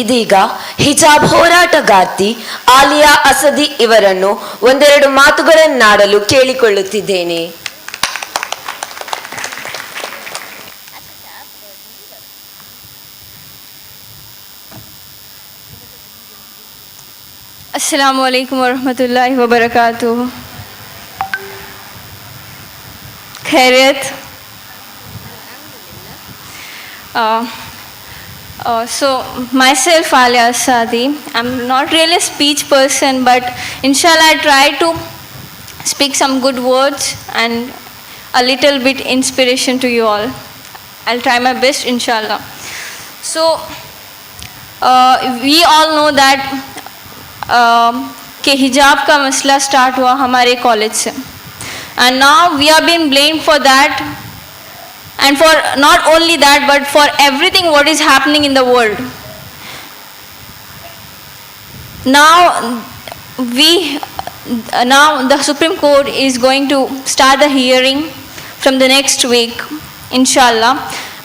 ಇದೀಗ ಹಿಜಾಬ್ ಹೋರಾಟಗಾರ್ತಿ ಆಲಿಯಾ ಅಸದಿ ಇವರನ್ನು ಒಂದೆರಡು ಮಾತುಗಳನ್ನಾಡಲು ಕೇಳಿಕೊಳ್ಳುತ್ತಿದ್ದೇನೆ. अस्सलामु अलैकुम वरहमतुल्लाहि वबरकातुहू. खैरियत. So myself Aliya Assadi. I'm not really a speech person, but inshallah I try to speak some good words and a little bit inspiration to you all. I'll try my best inshallah. So we all know that कि हिजाब का मसला start हुआ हमारे college से, and now we are being blamed for that, and for not only that but for everything what is happening in the world. Now the Supreme Court is going to start the hearing from the next week inshallah,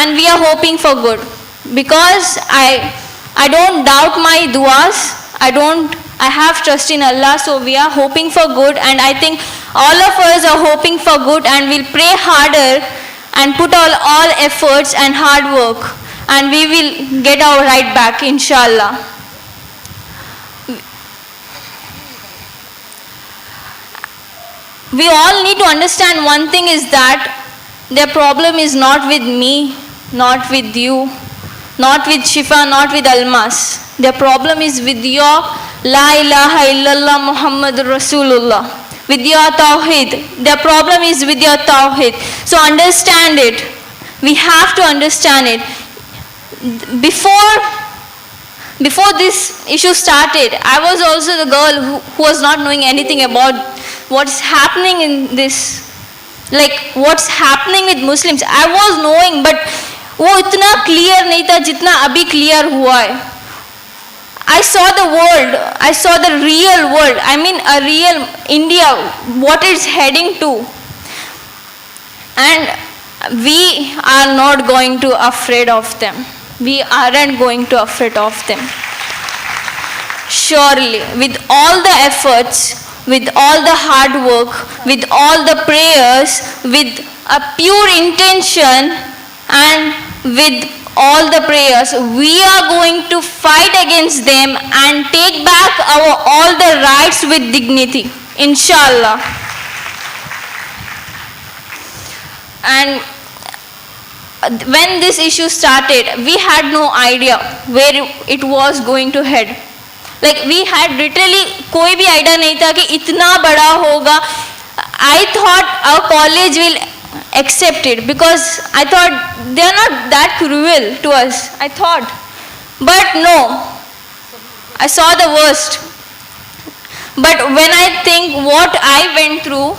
and we are hoping for good, because I don't doubt my duas. I have trust in Allah, so we are hoping for good, and I think all of us are hoping for good, and we'll pray harder and put all efforts and hard work, and we will get our right back inshallah. We all need to understand one thing, is that their problem is not with me, not with you, not with Shifa, not with Almas. Their problem is with your La ilaha illallah Muhammadur Rasulullah, with your Tawheed. Their problem is with your Tawheed. So understand it. We have to understand it. Before this issue started, I was also the girl who was not knowing anything about what's happening in this, like what's happening with Muslims. I was knowing, but वो इतना clear नहीं था जितना अभी clear हुआ है. I saw the world, I saw the real world, I mean a real India, what it's heading to. And we are not going to afraid of them. We aren't going to afraid of them. Surely, with all the efforts, with all the hard work, with all the prayers, with a pure intention, and with all the prayers, we are going to fight against them and take back all the rights with dignity, inshallah. And when this issue started, we had no idea where it was going to head. Like we had literally कोई भी idea नहीं था कि इतना बड़ा होगा. I thought our college will accept it, because I thought they are not that cruel to us, I thought. But no, I saw the worst. But when I think what I went through,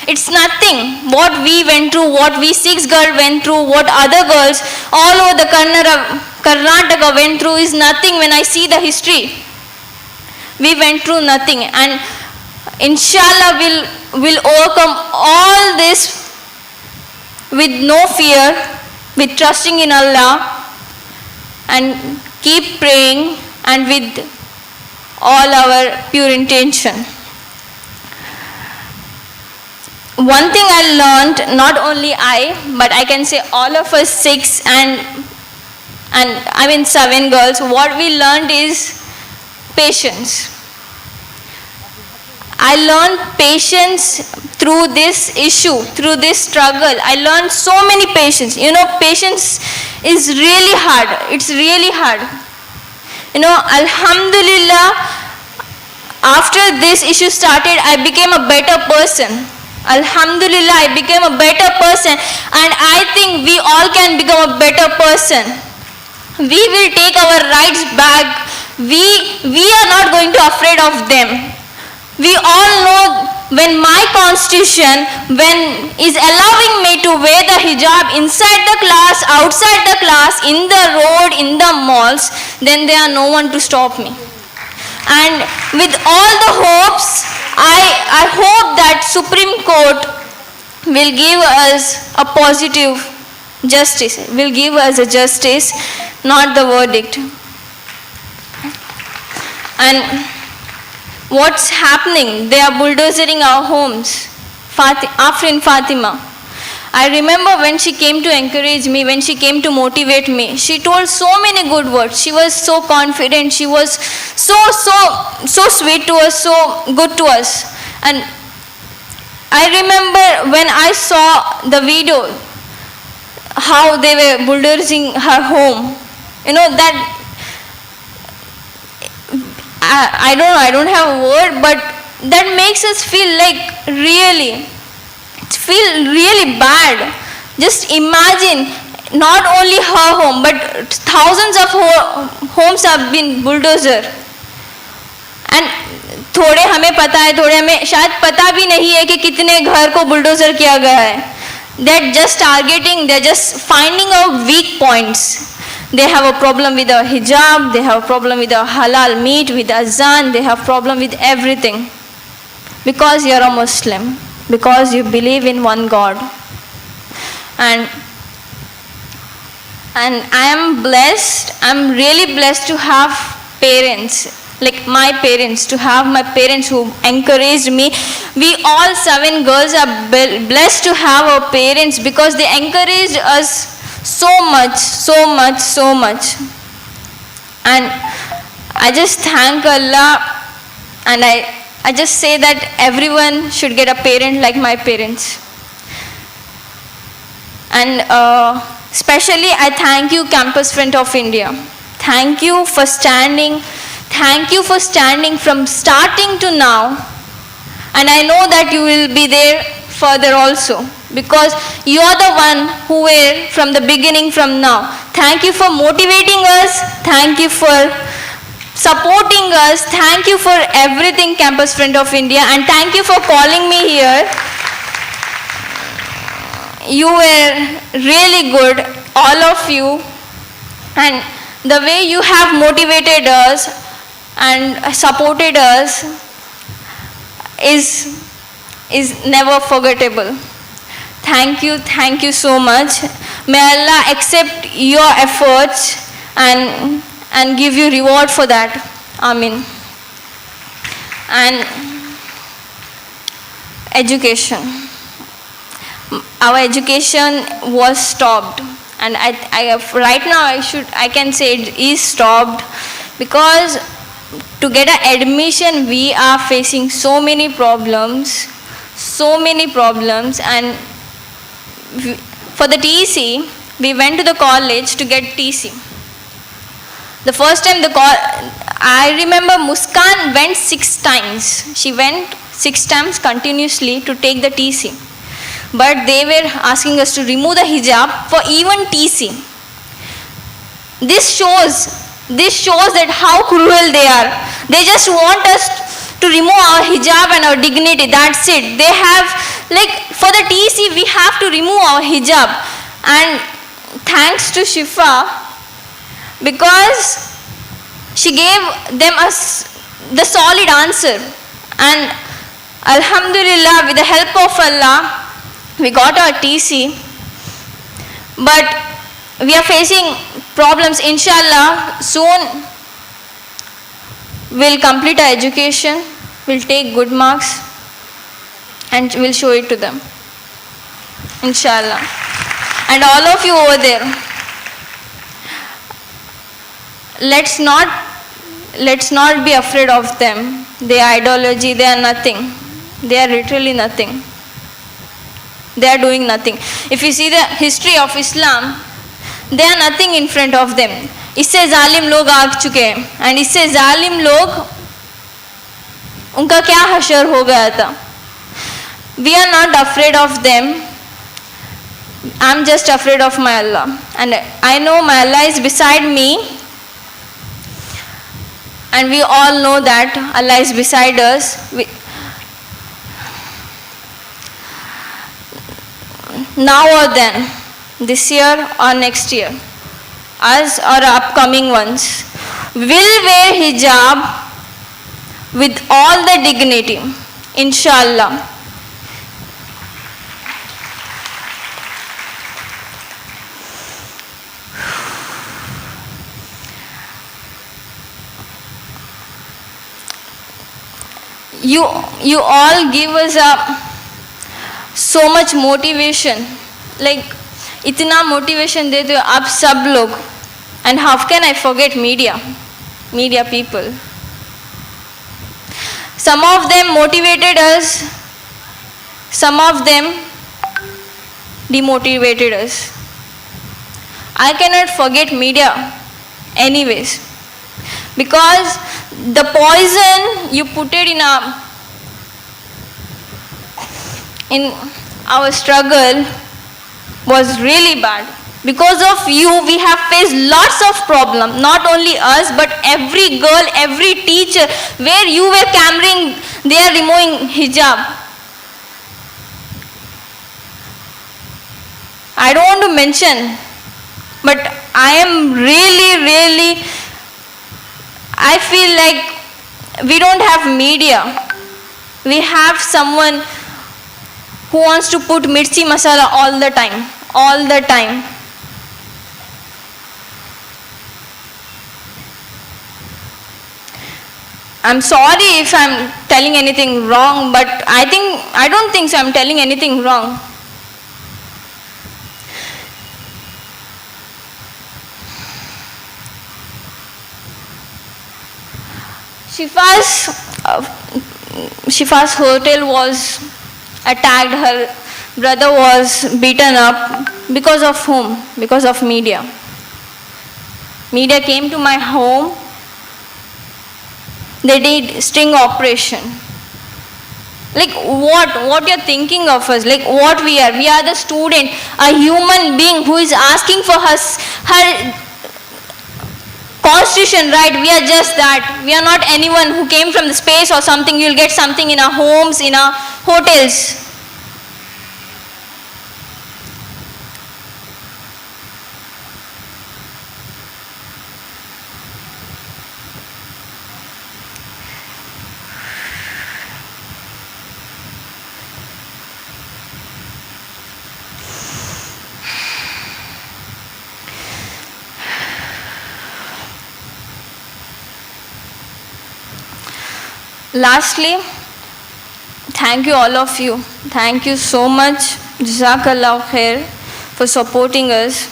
it's nothing. What we went through, what we 6 girls went through, what other girls all over the Karnataka went through is nothing when I see the history. We went through nothing, and inshallah we'll overcome all this with no fear, with trusting in Allah, and keep praying, and with all our pure intention. One thing I learned, not only I, but I can say all of us 6 and I mean 7 girls, what we learned is patience. I learned patience through this issue, through this struggle. I learned so many patience. You know, patience is really hard. It's really hard. You know, Alhamdulillah, after this issue started, I became a better person. Alhamdulillah, I became a better person, and I think we all can become a better person. We will take our rights back. We are not going to afraid of them. We all know when my constitution is allowing me to wear the hijab inside the class, outside the class, in the road, in the malls, then there are no one to stop me. And with all the hopes, I hope that Supreme Court will give us a positive justice, will give us a justice, not the verdict. And what's happening? They are bulldozering our homes. Afrin Fatima, I remember when she came to encourage me, when she came to motivate me, she told so many good words. She was so confident. She was so sweet to us, so good to us. And I remember when I saw the video, how they were bulldozing her home. You know that I don't have a word, but that makes us feel like really bad. Just imagine, not only her home, but thousands of homes have been bulldozer. And थोड़े हमें पता है, थोड़े हमें शायद पता भी नहीं है कि कितने घर को बुलडोजर किया गया है. They're just targeting, they're just finding out weak points. They have a problem with the hijab, they have a problem with the halal meat, with azan, they have problem with everything. Because you're a Muslim, because you believe in one God. And I am blessed, I'm really blessed to have parents, like my parents, to have my parents who encouraged me. We all 7 girls are blessed to have our parents because they encouraged us so much. And I just thank Allah, and I just say that everyone should get a parent like my parents. And especially I thank you, Campus Front of India. Thank you for standing. Thank you for standing from starting to now. And I know that you will be there further also, because you are the one who were from the beginning, from now. Thank you for motivating us. Thank you for supporting us. Thank you for everything, Campus Front of India. And thank you for calling me here. You were really good, all of you. And the way you have motivated us and supported us is never forgettable. Thank you so much. May Allah accept your efforts and give you reward for that. Amen. And education. Our education was stopped, and right now I can say it is stopped, because to get an admission we are facing so many problems. And for the TC, we went to the college to get TC. The first time I remember Muskan went 6 times. She went 6 times continuously to take the TC. But they were asking us to remove the hijab for even TC. This shows that how cruel they are. They just want us to remove our hijab and our dignity. That's it. They have, like, for the TC we have to remove our hijab. And thanks to Shifa, because she gave them the solid answer. And Alhamdulillah, with the help of Allah, we got our TC. But we are facing problems. Inshallah, soon we'll complete our education, we'll take good marks, and we'll show it to them. Inshallah. And all of you over there, let's not be afraid of them. Their ideology, they are nothing. They are literally nothing. They are doing nothing. If you see the history of Islam, they are nothing in front of them. इससे जालिम लोग आ चुके हैं, and इससे जालिम लोग, उनका क्या हशर हो गया था. We are not afraid of them. I'm just afraid of my Allah, and I know my Allah is beside me, and we all know that Allah is beside us. Now or then, this year or next year, us or upcoming ones will wear hijab with all the dignity, inshallah. you all give us so much motivation. Like इतना motivation देते हो आप सब लोग. And how can I forget media people? Some of them motivated us, some of them demotivated us. I cannot forget media anyways, because the poison you put it in our struggle was really bad. Because of you, we have faced lots of problems. Not only us, but every girl, every teacher, where you were cammering, they are removing hijab. I don't want to mention, but I am really, I feel like we don't have media. We have someone who wants to put mirchi masala all the time. I'm sorry if I'm telling anything wrong, but I don't think so I'm telling anything wrong. Shifa's hotel was attacked, her brother was beaten up. Because of whom? Because of media. Media came to my home. They did sting operation. Like what you're thinking of us, like what we are. We are the student, a human being who is asking for her constitution right. We are just that. We are not anyone who came from the space or something. You'll get something in our homes, in our hotels. Lastly, thank you all of you. Thank you so much. Jazakallah khair for supporting us,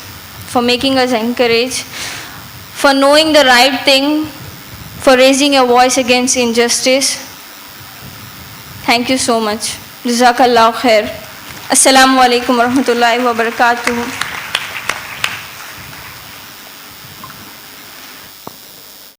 for making us encourage, for knowing the right thing, for raising your voice against injustice. Thank you so much. Jazakallah khair. Assalamu alaikum wa rahmatullahi wa barakatuh.